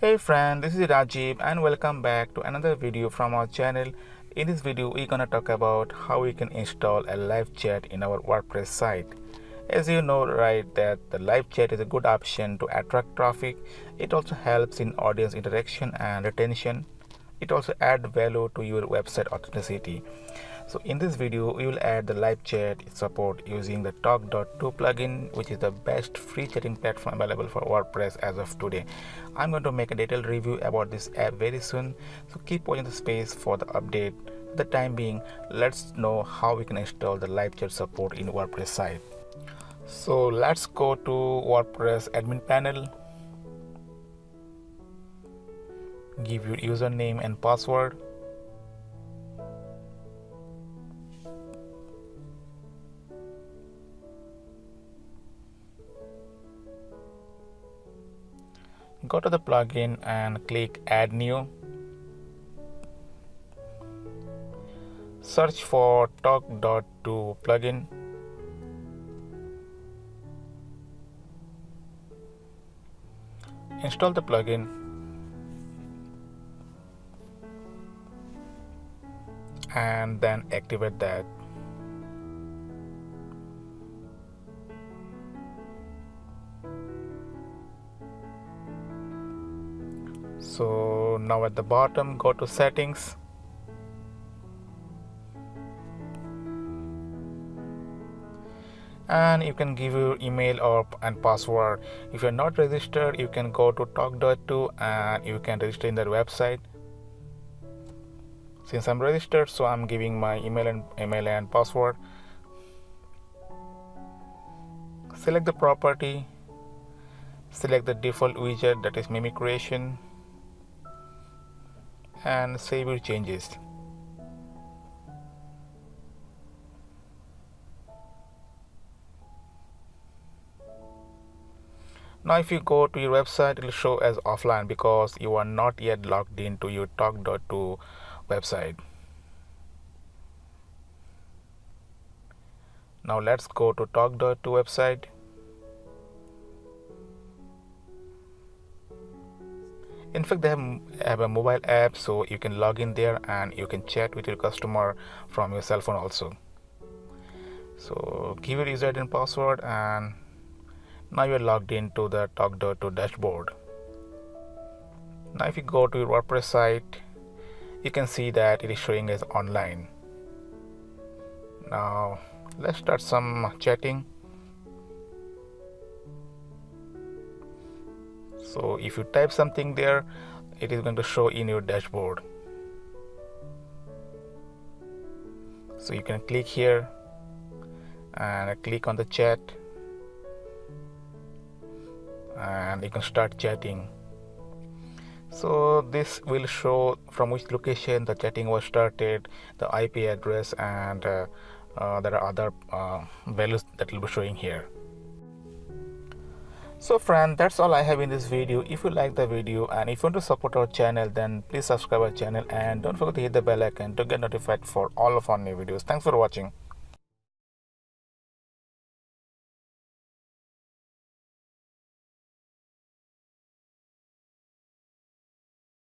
Hey friend, this is Rajiv and welcome back to another video from our channel. In this video, we're gonna talk about how we can install a live chat in our WordPress site. As you know, right, that the live chat is a good option to attract traffic. It also helps in audience interaction and retention. It also adds value to your website authenticity. So in this video, we will add the live chat support using the Tawk.to plugin, which is the best free chatting platform available for WordPress as of today. I'm going to make a detailed review about this app very soon, so keep watching the space for the update. For the time being, let's know how we can install the live chat support in WordPress site. So let's go to WordPress admin panel. Give your username and password. Go to the plugin and click add new. Search for Tawk.to plugin. Install the plugin and then activate that. So now at the bottom, go to settings. And you can give your email and password. If you're not registered, you can go to Tawk.to and you can register in their website. Since I'm registered, so I'm giving my email and password. Select the property. Select the default widget, that is mimic creation, and save your changes. Now if you go to your website, it will show as offline because you are not yet logged into your Tawk.to website. Now let's go to Tawk.to website. In fact, they have a mobile app, so you can log in there and you can chat with your customer from your cell phone also. So give your username and password, and now you're logged into the Tawk.to dashboard. Now if you go to your WordPress site, you can see that it is showing as online. Now let's start some chatting. So if you type something there, it is going to show in your dashboard. So you can click here and click on the chat, and you can start chatting. So this will show from which location the chatting was started, the IP address, and there are other values that will be showing here. So friend, that's all I have in this video. If you like the video and if you want to support our channel, then please subscribe our channel and don't forget to hit the bell icon to get notified for all of our new videos. Thanks for watching.